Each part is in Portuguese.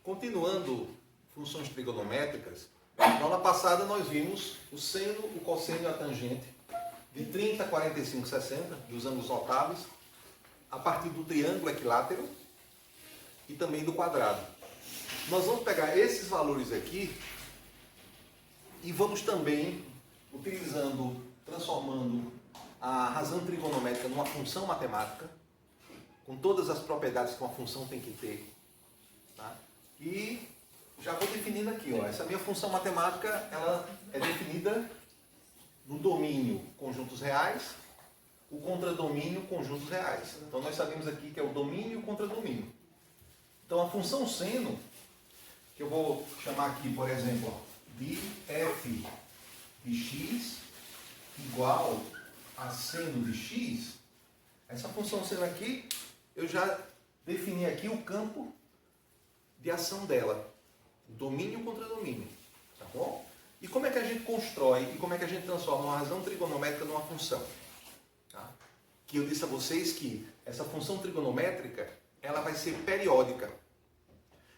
Continuando funções trigonométricas, na aula passada nós vimos o seno, o cosseno e a tangente de 30, 45, 60 dos ângulos notáveis a partir do triângulo equilátero e também do quadrado. Nós vamos pegar esses valores aqui e vamos também, transformando a razão trigonométrica numa função matemática, com todas as propriedades que uma função tem que ter. Tá? E já vou definindo aqui, ó, essa minha função matemática ela é definida no domínio conjuntos reais, o contradomínio conjuntos reais. Então nós sabemos aqui que é o domínio e o contradomínio. Então a função seno, que eu vou chamar aqui, por exemplo, ó, de f de x igual a seno de x, essa função seno aqui, eu já defini aqui o campo de ação dela, domínio contra domínio, tá bom? E como é que a gente constrói e como é que a gente transforma uma razão trigonométrica numa função? Tá? Que eu disse a vocês que essa função trigonométrica, ela vai ser periódica.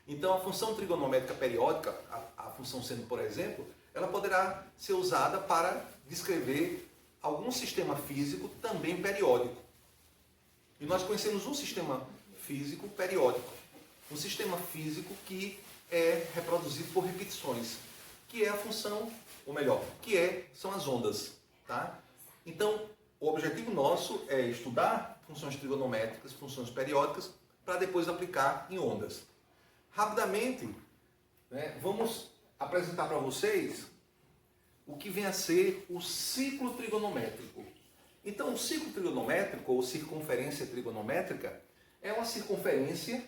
Então a função trigonométrica periódica, a função seno, por exemplo, ela poderá ser usada para descrever algum sistema físico também periódico. E nós conhecemos um sistema físico periódico. Um sistema físico que é reproduzido por repetições, que é a função, ou melhor, são as ondas. Tá? Então, o objetivo nosso é estudar funções trigonométricas, funções periódicas, para depois aplicar em ondas. Rapidamente, né, vamos apresentar para vocês o que vem a ser o ciclo trigonométrico. Então, o ciclo trigonométrico, ou circunferência trigonométrica, é uma circunferência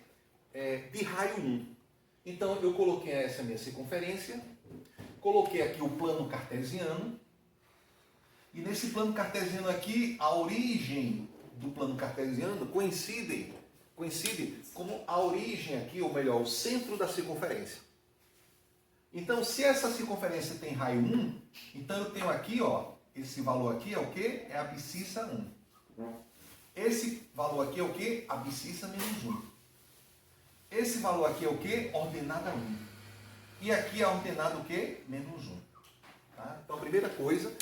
de raio 1. Então, eu coloquei essa minha circunferência, coloquei aqui o plano cartesiano, e nesse plano cartesiano aqui, a origem do plano cartesiano coincide como a origem aqui, ou melhor, o centro da circunferência. Então, se essa circunferência tem raio 1, então eu tenho aqui, ó, esse valor aqui é o quê? É a abscissa 1. Esse valor aqui é o quê? Abscissa menos 1. Esse valor aqui é o quê? Ordenada 1. E aqui é ordenada o quê? Menos 1. Tá? Então, a primeira coisa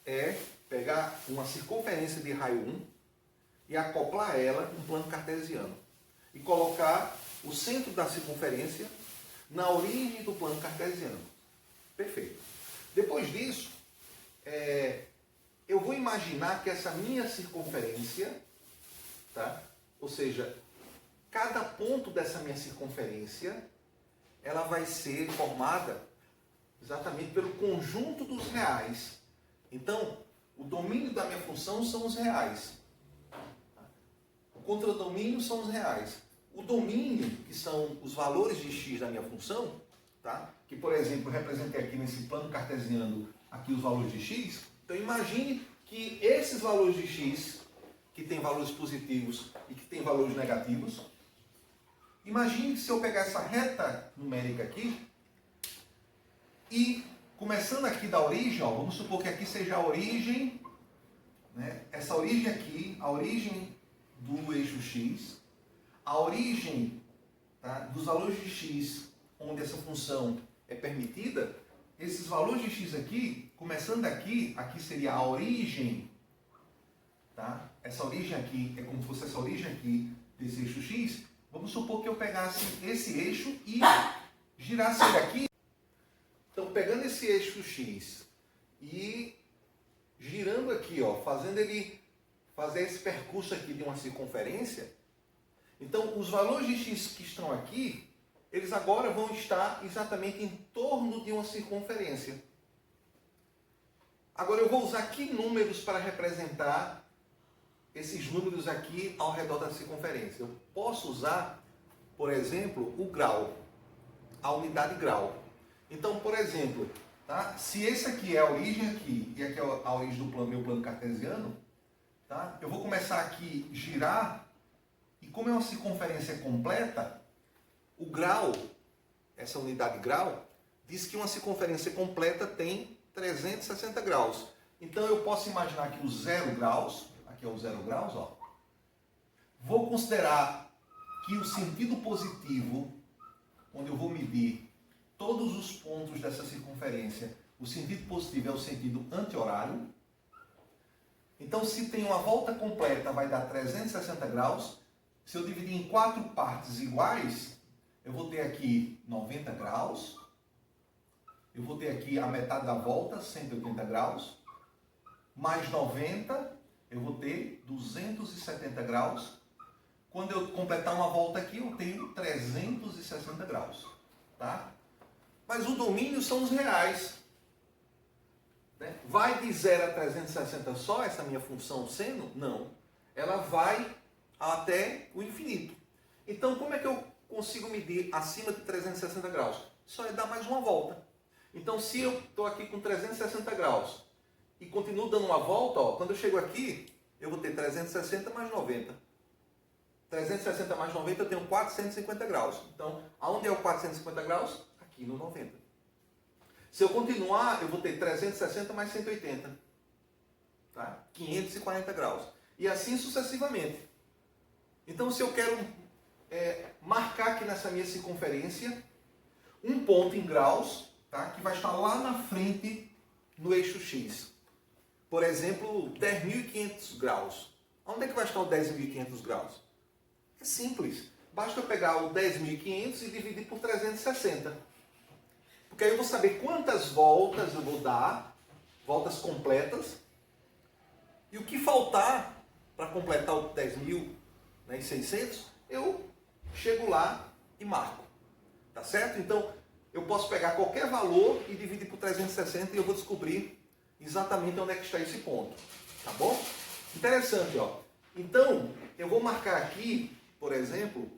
é pegar uma circunferência de raio 1 e acoplar ela um plano cartesiano. E colocar o centro da circunferência na origem do plano cartesiano. Perfeito. Depois disso, eu vou imaginar que essa minha circunferência, tá? Ou seja, cada ponto dessa minha circunferência, ela vai ser formada exatamente pelo conjunto dos reais. Então, o domínio da minha função são os reais. O contradomínio são os reais. O domínio, que são os valores de x da minha função, tá? Que, por exemplo, eu representei aqui nesse plano cartesiano aqui os valores de x. Então, imagine que esses valores de x, que tem valores positivos e que tem valores negativos, imagine que se eu pegar essa reta numérica aqui e começando aqui da origem, ó, vamos supor que aqui seja a origem, né? Essa origem aqui, a origem do eixo x, a origem, tá, dos valores de x, onde essa função é permitida, esses valores de x aqui, começando daqui, aqui seria a origem, tá? Essa origem aqui é como se fosse essa origem aqui desse eixo x. Vamos supor que eu pegasse esse eixo e girasse ele aqui. Então, pegando esse eixo x e girando aqui, ó, fazendo ele fazer esse percurso aqui de uma circunferência, então os valores de x que estão aqui, eles agora vão estar exatamente em torno de uma circunferência. Agora eu vou usar que números para representar esses números aqui ao redor da circunferência? Eu posso usar, por exemplo, o grau, a unidade grau. Então, por exemplo, tá? Se esse aqui é a origem aqui e aqui é a origem do meu plano cartesiano, tá? Eu vou começar aqui a girar e como é uma circunferência completa, o grau, essa unidade grau, diz que uma circunferência completa tem 360 graus. Então eu posso imaginar que o 0 graus, aqui é o 0 graus, ó. Vou considerar que o sentido positivo onde eu vou medir todos os pontos dessa circunferência, o sentido positivo é o sentido anti-horário. Então, se tem uma volta completa, vai dar 360 graus. Se eu dividir em 4 partes iguais, eu vou ter aqui 90 graus. Eu vou ter aqui a metade da volta, 180 graus. Mais 90, eu vou ter 270 graus. Quando eu completar uma volta aqui, eu tenho 360 graus. Tá? Mas o domínio são os reais. Né? Vai de 0 a 360 só essa minha função seno? Não. Ela vai até o infinito. Então, como é que eu consigo medir acima de 360 graus? Só é dar mais uma volta. Então, se eu estou aqui com 360 graus e continuo dando uma volta, ó, quando eu chego aqui, eu vou ter 360 mais 90. 360 mais 90 eu tenho 450 graus. Então, aonde é o 450 graus? Aqui no 90. Se eu continuar, eu vou ter 360 mais 180. Tá? 540 graus. E assim sucessivamente. Então, se eu quero marcar aqui nessa minha circunferência um ponto em graus, tá? Que vai estar lá na frente no eixo X. Por exemplo, 10.500 graus. Onde é que vai estar o 10.500 graus? É simples. Basta eu pegar o 10.500 e dividir por 360. Porque aí eu vou saber quantas voltas eu vou dar, voltas completas, e o que faltar para completar o 10.600, eu chego lá e marco. Tá certo? Então, eu posso pegar qualquer valor e dividir por 360 e eu vou descobrir exatamente onde é que está esse ponto. Tá bom? Interessante, ó. Então, eu vou marcar aqui, por exemplo,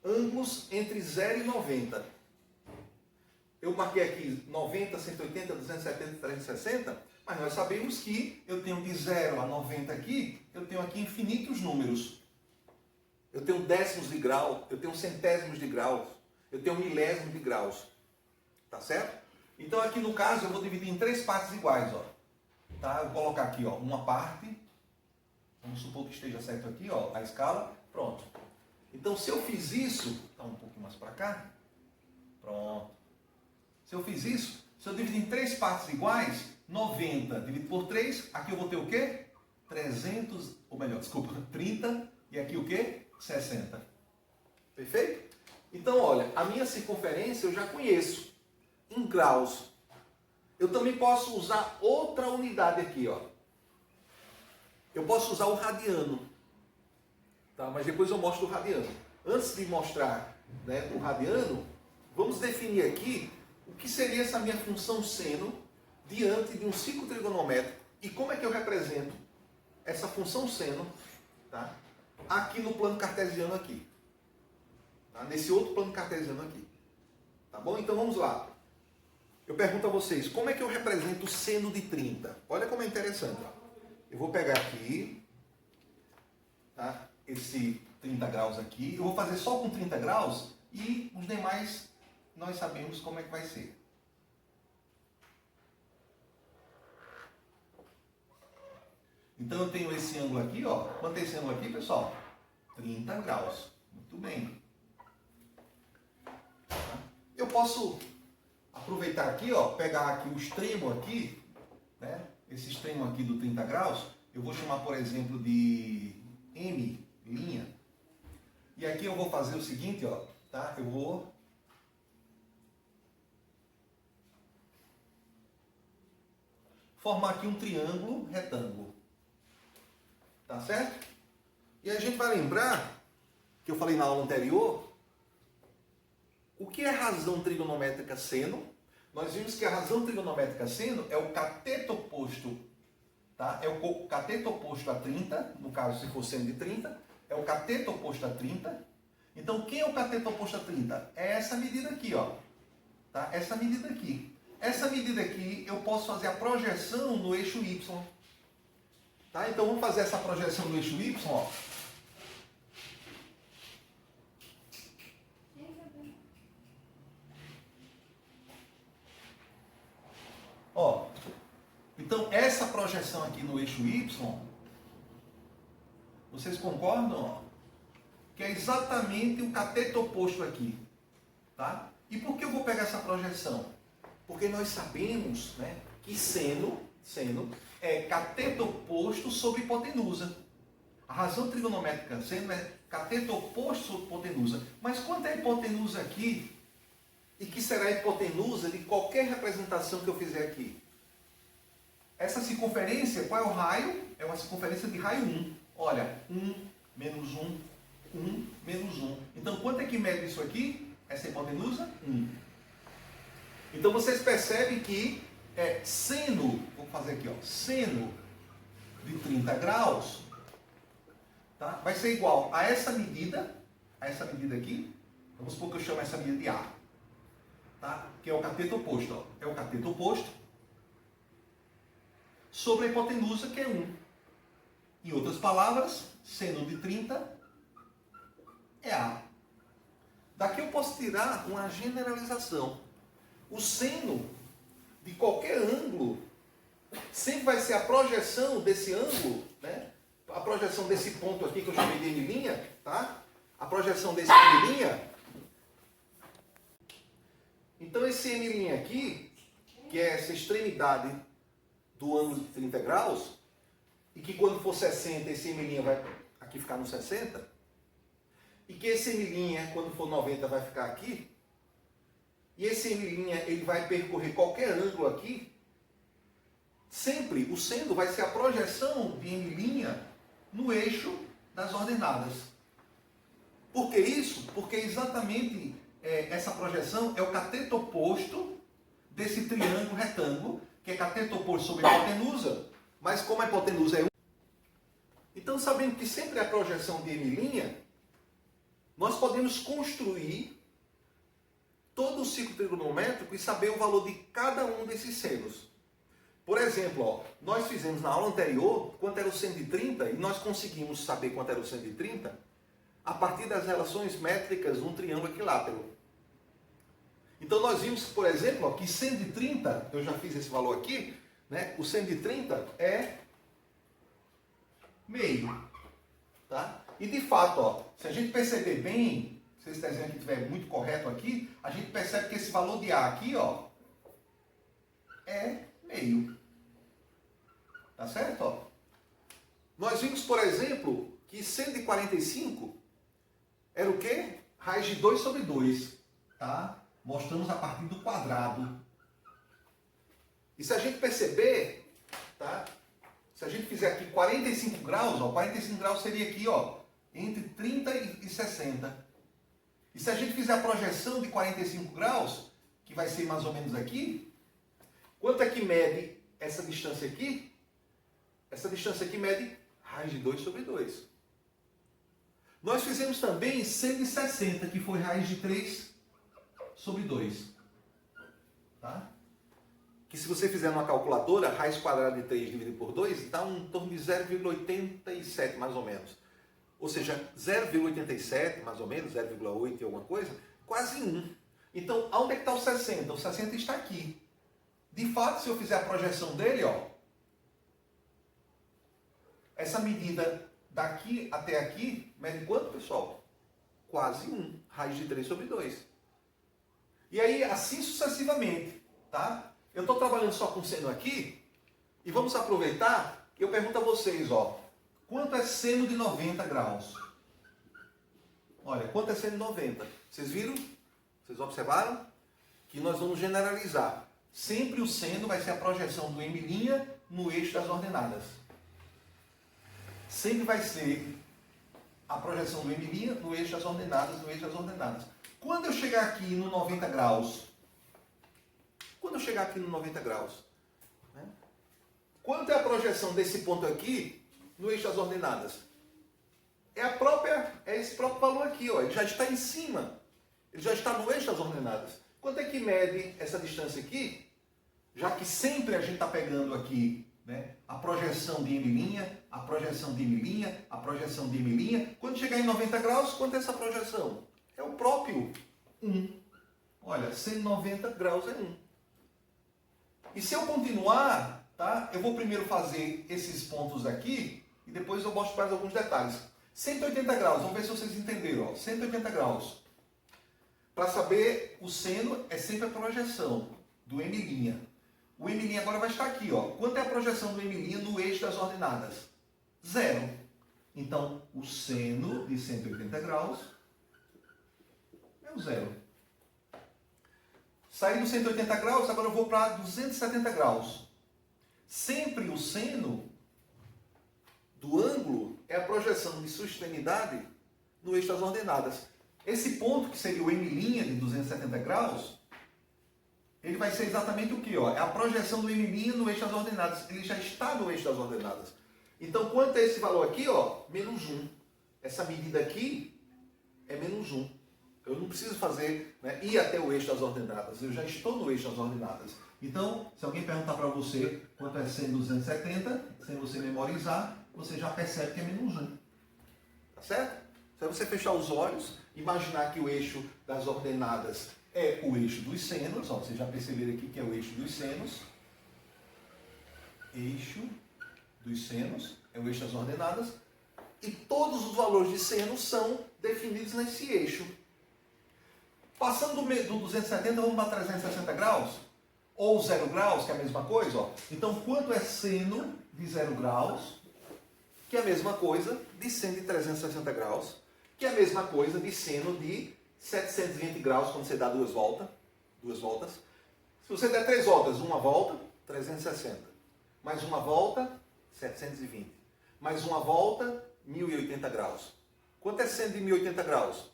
ângulos entre 0 e 90. Eu marquei aqui 90, 180, 270, 360, mas nós sabemos que eu tenho de 0 a 90 aqui, eu tenho aqui infinitos números. Eu tenho décimos de grau, eu tenho centésimos de graus, eu tenho milésimos de graus. Tá certo? Então aqui no caso eu vou dividir em 3 partes iguais, ó. Tá? Eu vou colocar aqui, ó, uma parte. Vamos supor que esteja certo aqui, ó, a escala. Pronto. Então se eu fiz isso, tá um pouquinho mais para cá. Pronto. Se eu fiz isso, se eu dividir em 3 partes iguais, 90 dividido por 3, aqui eu vou ter o quê? 300, ou melhor, desculpa, 30, e aqui o quê? 60. Perfeito? Então, olha, a minha circunferência eu já conheço, em graus. Eu também posso usar outra unidade aqui, ó. Eu posso usar o radiano, tá? Mas depois eu mostro o radiano. Antes de mostrar, né, o radiano, vamos definir aqui o que seria essa minha função seno diante de um círculo trigonométrico e como é que eu represento essa função seno, tá, aqui no plano cartesiano aqui, tá, nesse outro plano cartesiano aqui. Tá bom? Então vamos lá. Eu pergunto a vocês, como é que eu represento o seno de 30? Olha como é interessante. Ó. Eu vou pegar aqui, tá, esse 30 graus aqui, eu vou fazer só com 30 graus e os demais nós sabemos como é que vai ser. Então eu tenho esse ângulo aqui, ó. Quanto é esse ângulo aqui, pessoal? 30 graus. Muito bem. Eu posso aproveitar aqui, ó, pegar aqui o extremo aqui, né? Esse extremo aqui do 30 graus, eu vou chamar, por exemplo, de M'. E aqui eu vou fazer o seguinte, ó, tá? Eu vou formar aqui um triângulo retângulo. Tá certo? E a gente vai lembrar, que eu falei na aula anterior, o que é razão trigonométrica seno? Nós vimos que a razão trigonométrica seno é o cateto oposto, tá? É o cateto oposto a 30, no caso se for seno de 30, é o cateto oposto a 30. Então, quem é o cateto oposto a 30? É essa medida aqui, ó. Tá? Essa medida aqui. Essa medida aqui, eu posso fazer a projeção no eixo Y. Tá? Então, vamos fazer essa projeção no eixo Y, ó. Ó, então essa projeção aqui no eixo Y, vocês concordam? Ó, que é exatamente o cateto oposto aqui. Tá? E por que eu vou pegar essa projeção? Porque nós sabemos, né, que seno é cateto oposto sobre hipotenusa. A razão trigonométrica seno é cateto oposto sobre hipotenusa. Mas quanto é a hipotenusa aqui? E que será a hipotenusa de qualquer representação que eu fizer aqui? Essa circunferência, qual é o raio? É uma circunferência de raio 1. Olha, 1, menos 1, 1, menos 1. Então, quanto é que mede isso aqui? Essa hipotenusa? 1. Então, vocês percebem que seno, vou fazer aqui, ó, seno de 30 graus, tá? Vai ser igual a essa medida aqui. Vamos supor que eu chamo essa medida de A, tá? Que é o cateto oposto, ó. É o cateto oposto sobre a hipotenusa, que é 1. Em outras palavras, seno de 30 é A. Daqui eu posso tirar uma generalização. O seno de qualquer ângulo sempre vai ser a projeção desse ângulo, né? A projeção desse ponto aqui que eu chamei de M', tá? A projeção desse M'. Então esse M' aqui, que é essa extremidade do ângulo de 30 graus, e que quando for 60, esse M' vai aqui ficar no 60, e que esse M', quando for 90, vai ficar aqui, e esse M' ele vai percorrer qualquer ângulo aqui, sempre o seno vai ser a projeção de M' no eixo das ordenadas. Por que isso? Porque exatamente essa projeção é o cateto oposto desse triângulo retângulo, que é cateto oposto sobre a hipotenusa, mas como a hipotenusa é 1, então sabendo que sempre é a projeção de M', nós podemos construir todo o ciclo trigonométrico e saber o valor de cada um desses senos. Por exemplo, ó, nós fizemos na aula anterior quanto era o seno de 30 e nós conseguimos saber quanto era o seno de 30 a partir das relações métricas de um triângulo equilátero. Então nós vimos, por exemplo, ó, que seno de 30, eu já fiz esse valor aqui, né? O seno de 30 é meio. Tá? E de fato, ó, se a gente perceber bem, se esse desenho aqui estiver muito correto aqui, a gente percebe que esse valor de A aqui, ó, é meio. Tá certo? Ó? Nós vimos, por exemplo, que seno de 45 era o quê? Raiz de 2 sobre 2. Tá? Mostramos a partir do quadrado. E se a gente perceber, tá? Se a gente fizer aqui 45 graus, ó, 45 graus seria aqui, ó, entre 30 e 60. E se a gente fizer a projeção de 45 graus, que vai ser mais ou menos aqui, quanto é que mede essa distância aqui? Essa distância aqui mede raiz de 2 sobre 2. Nós fizemos também seno de 60, que foi raiz de 3 sobre 2. Tá? Que se você fizer numa calculadora, raiz quadrada de 3 dividido por 2, dá em torno de 0,87 mais ou menos. Ou seja, 0,87 mais ou menos, 0,8 e alguma coisa, quase 1. Então, onde é que está o 60? O 60 está aqui. De fato, se eu fizer a projeção dele, ó, essa medida daqui até aqui, mede quanto, pessoal? Quase 1. Raiz de 3 sobre 2. E aí, assim sucessivamente, tá? Eu estou trabalhando só com seno aqui, e vamos aproveitar, eu pergunto a vocês, ó, quanto é seno de 90 graus? Olha, quanto é seno de 90? Vocês viram? Vocês observaram? Que nós vamos generalizar. Sempre o seno vai ser a projeção do M' no eixo das ordenadas. Sempre vai ser a projeção do M' no eixo das ordenadas, no eixo das ordenadas. Quando eu chegar aqui no 90 graus, né? Quanto é a projeção desse ponto aqui no eixo das ordenadas? É esse próprio valor aqui, ó. Ele já está em cima. Ele já está no eixo das ordenadas. Quanto é que mede essa distância aqui? Já que sempre a gente está pegando aqui, né, a projeção de M', a projeção de M', a projeção de M'. Quando chegar em 90 graus, quanto é essa projeção? É o próprio 1. Olha, 190 graus é 1. E se eu continuar, tá, eu vou primeiro fazer esses pontos aqui e depois eu mostro mais alguns detalhes. 180 graus, vamos ver se vocês entenderam. Ó. 180 graus. Para saber o seno é sempre a projeção do M'. O M' agora vai estar aqui, ó. Quanto é a projeção do M' no eixo das ordenadas? 0. Então, o seno de 180 graus é o 0. Saí dos 180 graus, agora eu vou para 270 graus. Sempre o seno do ângulo é a projeção de sua extremidade no eixo das ordenadas. Esse ponto, que seria o M' de 270 graus, ele vai ser exatamente o que? É a projeção do M' no eixo das ordenadas. Ele já está no eixo das ordenadas. Então, quanto é esse valor aqui? Menos 1. Essa medida aqui é menos 1. Eu não preciso fazer, ir até o eixo das ordenadas. Eu já estou no eixo das ordenadas. Então, se alguém perguntar para você quanto é seno 270, sem você memorizar, você já percebe que é menos 1. Tá certo? Se você fechar os olhos, imaginar que o eixo das ordenadas é o eixo dos senos. Vocês já perceberam aqui que é o eixo dos senos. Eixo dos senos é o eixo das ordenadas. E todos os valores de seno são definidos nesse eixo. Passando do 270, vamos para 360 graus? Ou 0 graus, que é a mesma coisa. Então, quanto é seno de 0 graus? Que é a mesma coisa de seno de 360 graus. Que é a mesma coisa de seno de 720 graus, quando você dá duas voltas. Se você der 3 voltas, uma volta, 360. Mais uma volta, 720. Mais uma volta, 1080 graus. Quanto é seno de 1080 graus?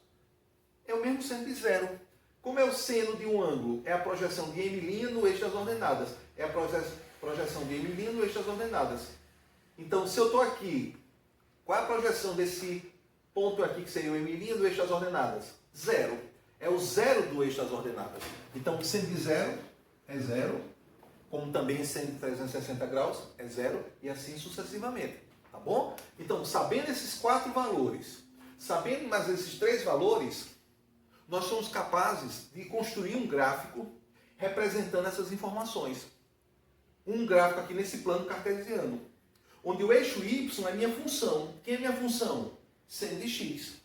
É o mesmo seno de 0. Como é o seno de um ângulo? É a projeção de M' no eixo das ordenadas. É a projeção de M' no eixo das ordenadas. Então, se eu estou aqui, qual é a projeção desse ponto aqui, que seria o M' no eixo das ordenadas? 0. É o 0 do eixo das ordenadas. Então, o seno de 0 é 0. Como também seno de 360 graus é 0. E assim sucessivamente. Tá bom? Então, sabendo esses 4 valores, sabendo mais esses 3 valores, nós somos capazes de construir um gráfico representando essas informações. Um gráfico aqui nesse plano cartesiano, onde o eixo y é minha função. Quem é minha função? Seno de x.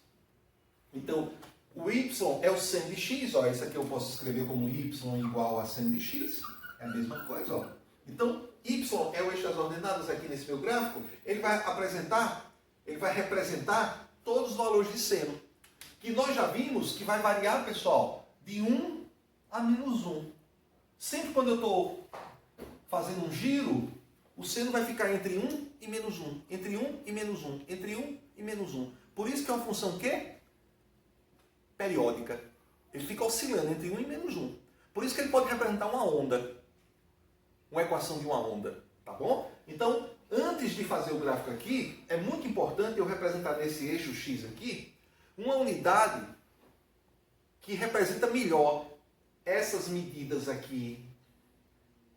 Então, o y é o seno de x. Esse aqui eu posso escrever como y igual a seno de x. É a mesma coisa. Então, y é o eixo das ordenadas aqui nesse meu gráfico. Ele vai representar todos os valores de seno. Que nós já vimos que vai variar, pessoal, de 1 a menos 1. Sempre quando eu estou fazendo um giro, o seno vai ficar entre 1 e menos 1. Entre 1 e menos 1. Entre 1 e menos 1. Por isso que é uma função quê? Periódica. Ele fica oscilando entre 1 e menos 1. Por isso que ele pode representar uma onda. Uma equação de uma onda. Tá bom? Então, antes de fazer o gráfico aqui, é muito importante eu representar nesse eixo x aqui uma unidade que representa melhor essas medidas aqui,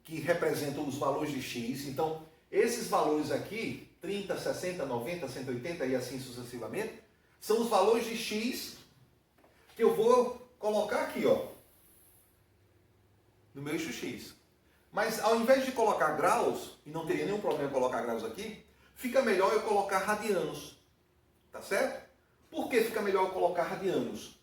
que representam os valores de x. Então, esses valores aqui, 30, 60, 90, 180 e assim sucessivamente, são os valores de x que eu vou colocar aqui, no meu eixo x. Mas ao invés de colocar graus, e não teria nenhum problema colocar graus aqui, fica melhor eu colocar radianos. Tá certo? Por que fica melhor eu colocar radianos?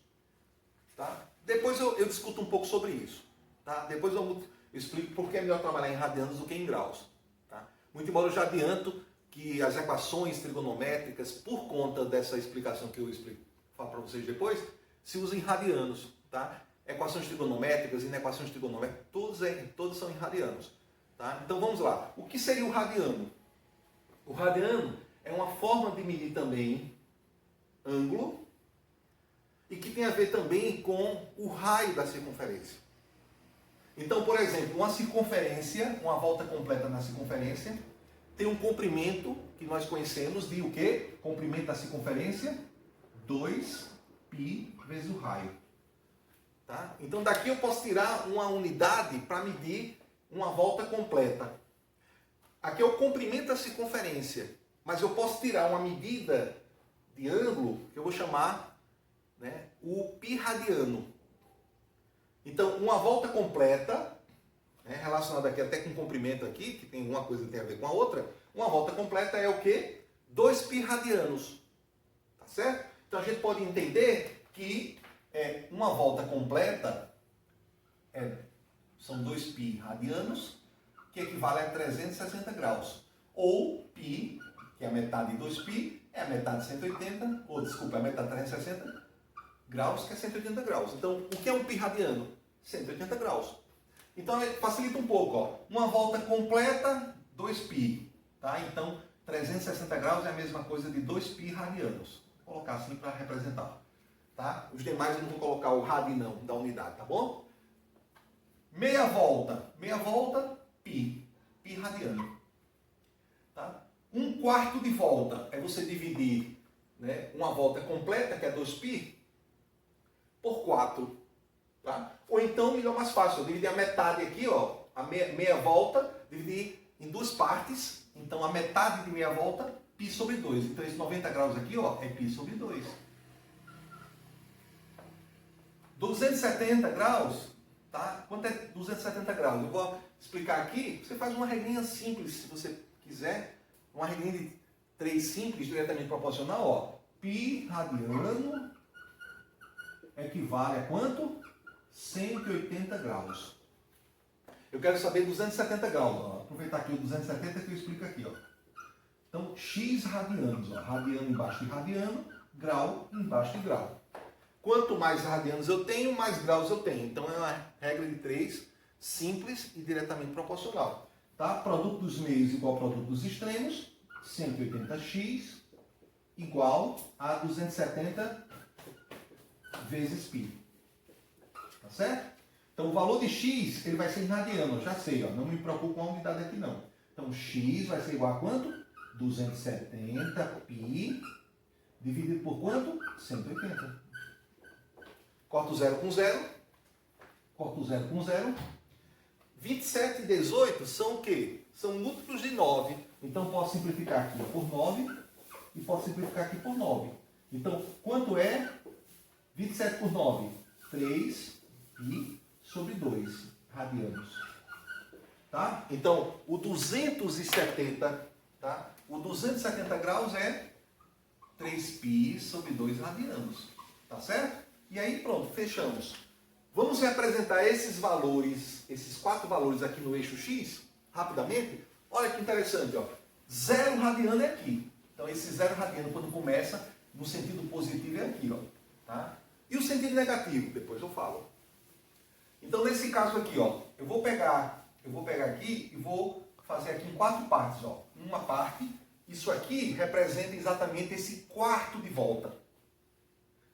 Tá? Depois eu discuto um pouco sobre isso. Tá? Depois eu explico por que é melhor trabalhar em radianos do que em graus. Tá? Muito embora eu já adianto que as equações trigonométricas, por conta dessa explicação que eu falo para vocês depois, se usam em radianos. Tá? Equações trigonométricas, inequações trigonométricas, todas são em radianos. Tá? Então vamos lá. O que seria o radiano? O radiano é uma forma de medir também ângulo e que tem a ver também com o raio da circunferência. Então, por exemplo, uma circunferência, uma volta completa na circunferência, tem um comprimento que nós conhecemos de o quê? Comprimento da circunferência, 2π vezes o raio. Tá? Então, daqui eu posso tirar uma unidade para medir uma volta completa. Aqui é o comprimento da circunferência, mas eu posso tirar uma medida de ângulo que eu vou chamar, o π radiano. Então, uma volta completa, relacionada aqui até com comprimento aqui, que tem uma coisa que tem a ver com a outra, uma volta completa é o quê? 2π radianos. Tá certo? Então a gente pode entender que Uma volta completa são 2π radianos, que equivale a 360 graus. Ou π, que é a metade de 2π, é a metade de 180, ou desculpa, é a metade de 360 graus, que é 180 graus. Então, o que é um π radiano? 180 graus. Então, facilita um pouco, ó. Uma volta completa, 2π. Tá? Então, 360 graus é a mesma coisa de 2π radianos. Vou colocar assim para representar. Tá? Os demais eu não vou colocar o rad não, da unidade, tá bom? Meia volta, π radiano. Tá? Um quarto de volta é você dividir, né, uma volta completa, que é 2π, por 4. Tá? Ou então, melhor, mais fácil, eu dividir a metade aqui, ó, a meia volta, dividir em duas partes. Então, a metade de meia volta, π sobre 2. Então, esse 90 graus aqui, ó, é π sobre 2. 270 graus, tá? Quanto é 270 graus? Eu vou explicar aqui. Você faz uma regrinha simples, se você quiser. Uma regrinha de 3 simples, diretamente proporcional, ó. Π radiano equivale a quanto? 180 graus. Eu quero saber 270 graus. Ó. Aproveitar aqui o 270 que eu explico aqui, ó. Então, x radianos, ó. Radiano embaixo de radiano, grau embaixo de grau. Quanto mais radianos eu tenho, mais graus eu tenho. Então, é uma regra de 3, simples e diretamente proporcional. Tá? Produto dos meios igual ao produto dos extremos. 180x igual a 270 vezes π. Tá certo? Então, o valor de x ele vai ser em radiano. Eu já sei, ó, não me preocupo com a unidade aqui não. Então, x vai ser igual a quanto? 270π dividido por quanto? 180. Corto 0 com 0. Corto 0 com 0. 27 e 18 são o quê? São múltiplos de 9. Então, posso simplificar aqui por 9 e posso simplificar aqui por 9. Então, quanto é 27 por 9? 3π sobre 2 radianos. Tá? Então, o 270, tá? O 270 graus é 3π sobre 2 radianos. Tá certo? E aí, pronto, fechamos. Vamos representar esses valores, esses 4 valores aqui no eixo X, rapidamente. Olha que interessante, ó. 0 radiano é aqui. Então, esse 0 radiano, quando começa, no sentido positivo é aqui, ó. Tá? E o sentido negativo? Depois eu falo. Então, nesse caso aqui, ó, eu vou pegar aqui e vou fazer aqui em 4 partes, ó. Uma parte, isso aqui representa exatamente esse quarto de volta.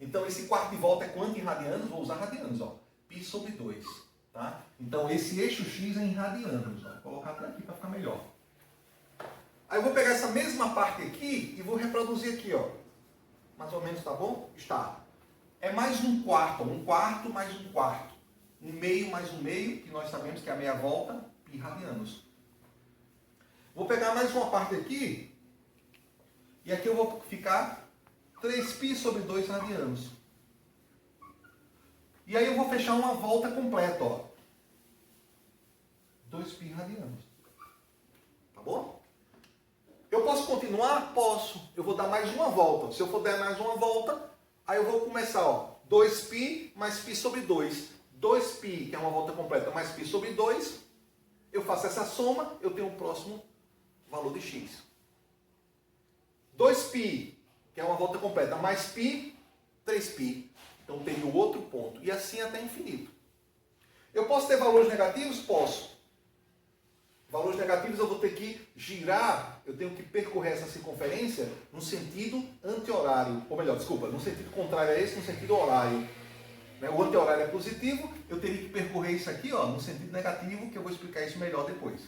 Então, esse quarto de volta é quanto em radianos? Vou usar radianos, ó. Π sobre 2, tá? Então, esse eixo X é em radianos, ó. Vou colocar até aqui para ficar melhor. Aí eu vou pegar essa mesma parte aqui e vou reproduzir aqui, ó. Mais ou menos, tá bom? Está. É mais um quarto mais um quarto. Um meio mais um meio, que nós sabemos que é a meia volta, π radianos. Vou pegar mais uma parte aqui, e aqui eu vou ficar 3π sobre 2 radianos. E aí eu vou fechar uma volta completa, ó. 2π radianos. Tá bom? Eu posso continuar? Posso. Eu vou dar mais uma volta. Se eu for dar mais uma volta, aí eu vou começar, ó. 2π mais π sobre 2. 2π, que é uma volta completa, mais π sobre 2. Eu faço essa soma, eu tenho o próximo valor de x. 2π, que é uma volta completa, mais π, 3π. Então tem o outro ponto. E assim até infinito. Eu posso ter valores negativos? Posso. Valores negativos eu vou ter que girar, eu tenho que percorrer essa circunferência no sentido anti-horário. Ou melhor, desculpa, no sentido contrário a esse, no sentido horário. O anti-horário é positivo, eu teria que percorrer isso aqui, ó, no sentido negativo, que eu vou explicar isso melhor depois.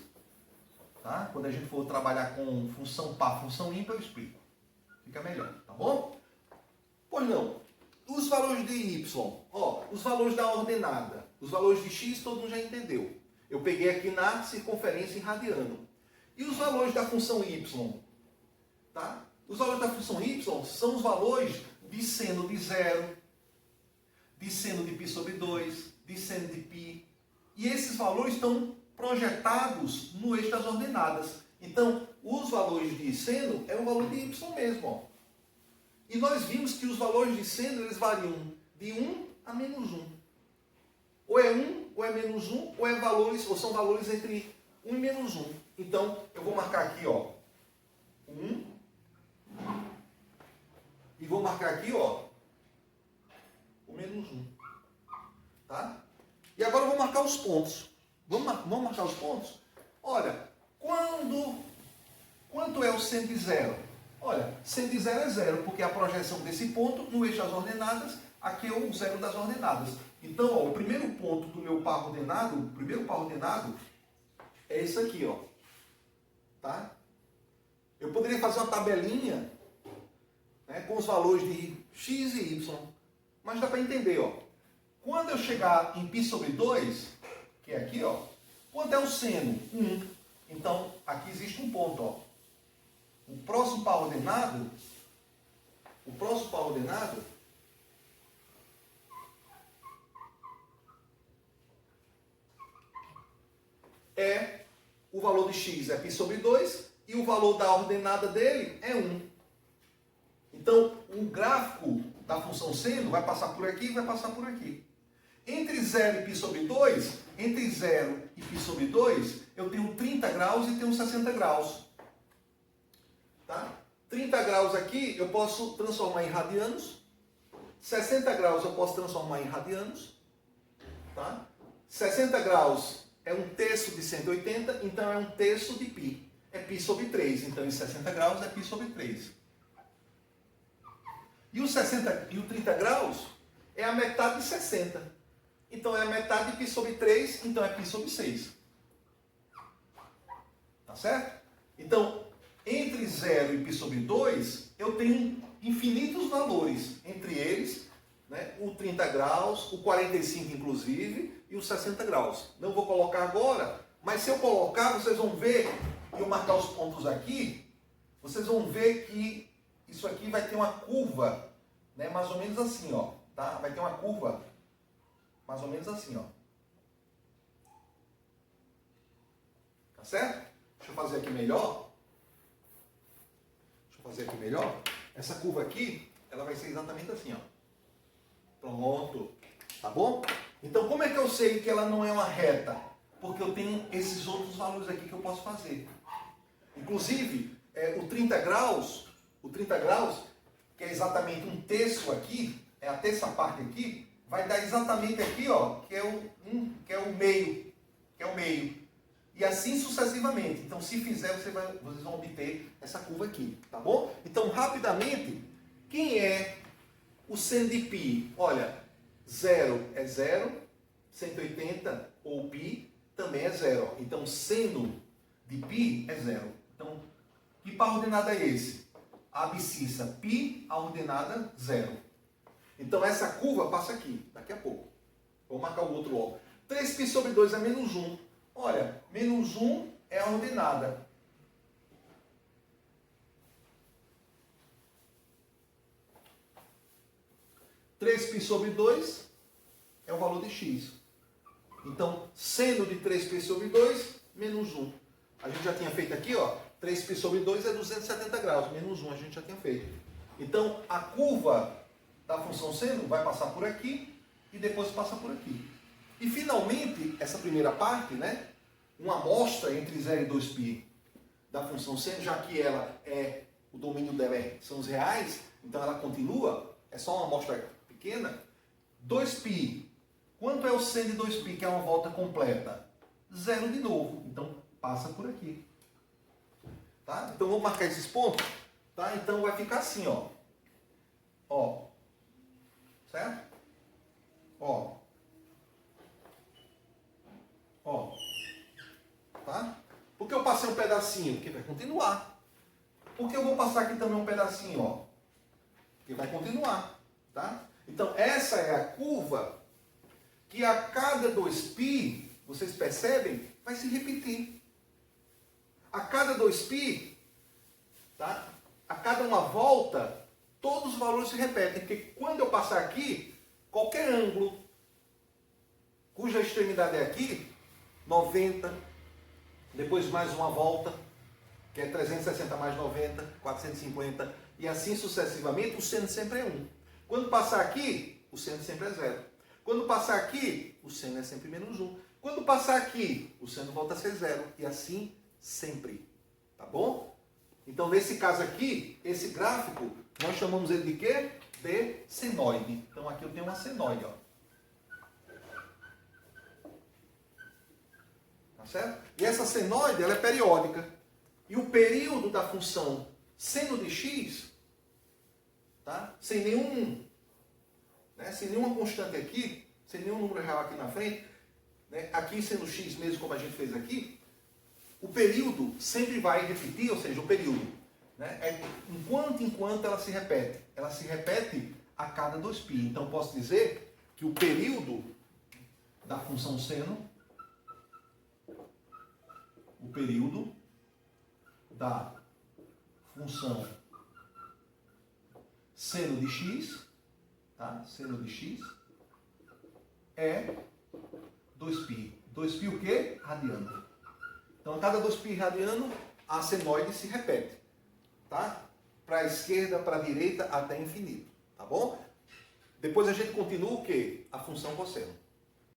Tá? Quando a gente for trabalhar com função par, função ímpar, eu explico. Fica melhor, tá bom? Pois não. Os valores de y, ó, os valores da ordenada, os valores de x, todo mundo já entendeu. Eu peguei aqui na circunferência em radiano. E os valores da função y? Tá? Os valores da função y são os valores de seno de 0, de seno de π sobre 2, de seno de π. E esses valores estão projetados no eixo das ordenadas. Então, os valores de seno é o valor de y mesmo. Ó. E nós vimos que os valores de seno eles variam de 1 a menos 1. Ou é 1, ou é menos 1, ou é valores, ou são valores entre 1 e menos 1. Então, eu vou marcar aqui, ó, 1. E vou marcar aqui, ó, o menos 1. Tá? E agora eu vou marcar os pontos. Vamos marcar os pontos? Olha, quanto é o seno de zero? Olha, seno de zero é zero, porque a projeção desse ponto no eixo das ordenadas, aqui é o zero das ordenadas. Então, ó, o primeiro ponto do meu par ordenado, o primeiro par ordenado é esse aqui, ó. Tá? Eu poderia fazer uma tabelinha, né, com os valores de x e y, mas dá para entender, ó. Quando eu chegar em π sobre 2, que é aqui, ó, quanto é o seno? 1. Então, aqui existe um ponto, ó. O próximo par ordenado é o valor de x é π sobre 2 e o valor da ordenada dele é 1. Então, o gráfico da função seno vai passar por aqui e vai passar por aqui. Entre 0 e π sobre 2, entre 0 e π sobre 2, eu tenho 30 graus e tenho 60 graus. Tá? 30 graus aqui eu posso transformar em radianos. 60 graus eu posso transformar em radianos. Tá? 60 graus é 1/3 de 180, então é 1/3 de π. É π sobre 3, então em 60 graus é π sobre 3. E o 30 graus é a metade de 60. Então é a metade de π sobre 3, então é π sobre 6. Tá certo? Então, entre 0 e π sobre 2, eu tenho infinitos valores. Entre eles, né, o 30 graus, o 45 inclusive, e os 60 graus. Não vou colocar agora, mas se eu colocar, vocês vão ver, e eu marcar os pontos aqui, vocês vão ver que isso aqui vai ter uma curva, né, mais ou menos assim, ó. Tá? Vai ter uma curva mais ou menos assim, ó. Tá certo? Deixa eu fazer aqui melhor. Essa curva aqui, ela vai ser exatamente assim, ó. Pronto. Tá bom? Então, como é que eu sei que ela não é uma reta? Porque eu tenho esses outros valores aqui que eu posso fazer. Inclusive, o 30 graus, que é exatamente 1/3 aqui, é a terça parte aqui, vai dar exatamente aqui, ó, que é o meio. E assim sucessivamente. Então, se fizer, vocês vão obter essa curva aqui, tá bom? Então, rapidamente, quem é o seno de π? Olha, 0 é 0, 180 ou π também é 0. Então, seno de π é 0. Então, que par ordenado é esse? A abscissa π, a ordenada 0. Então, essa curva passa aqui, daqui a pouco. Vou marcar o outro logo. 3π sobre 2 é menos 1. Olha, menos 1 é a ordenada. Três π sobre 2 é o valor de x. Então, seno de 3π sobre 2, menos 1. A gente já tinha feito aqui, ó. 3π sobre 2 é 270 graus. Menos 1 a gente já tinha feito. Então, a curva da função seno vai passar por aqui e depois passa por aqui. E finalmente, essa primeira parte, né, uma amostra entre 0 e 2π da função seno, já que ela o domínio dela são os reais, então ela continua, é só uma amostra pequena. 2π, quanto é o seno de 2π, que é uma volta completa? 0 de novo, então passa por aqui. Tá? Então vamos marcar esses pontos, tá? Então vai ficar assim, ó. Ó. Certo? Ó. Tá? Por que eu passei um pedacinho? Porque vai continuar. Por que eu vou passar aqui também um pedacinho? Ó? Porque vai continuar. Tá? Então, essa é a curva que a cada 2π, vocês percebem, vai se repetir. A cada 2π, tá? A cada uma volta, todos os valores se repetem. Porque quando eu passar aqui, qualquer ângulo cuja extremidade é aqui, 90, depois mais uma volta, que é 360 mais 90, 450, e assim sucessivamente, o seno sempre é 1. Quando passar aqui, o seno sempre é 0. Quando passar aqui, o seno é sempre menos 1. Quando passar aqui, o seno volta a ser 0. E assim sempre. Tá bom? Então, nesse caso aqui, esse gráfico, nós chamamos ele de quê? De senoide. Então, aqui eu tenho uma senoide, ó. Tá certo? E essa senoide, ela é periódica. E o período da função seno de x, tá? Sem nenhuma constante aqui, sem nenhum número real aqui na frente, né? Aqui sendo x mesmo como a gente fez aqui, o período sempre vai repetir, ou seja, o período, né? É enquanto ela se repete. Ela se repete a cada 2π. Então, posso dizer que o período da função seno, o período da função seno de x, tá? Seno de x é 2π. 2π o quê? Radiano. Então, a cada 2π radiano, a senoide se repete, tá? Para a esquerda, para a direita, até infinito, tá bom? Depois a gente continua o quê? A função cosseno.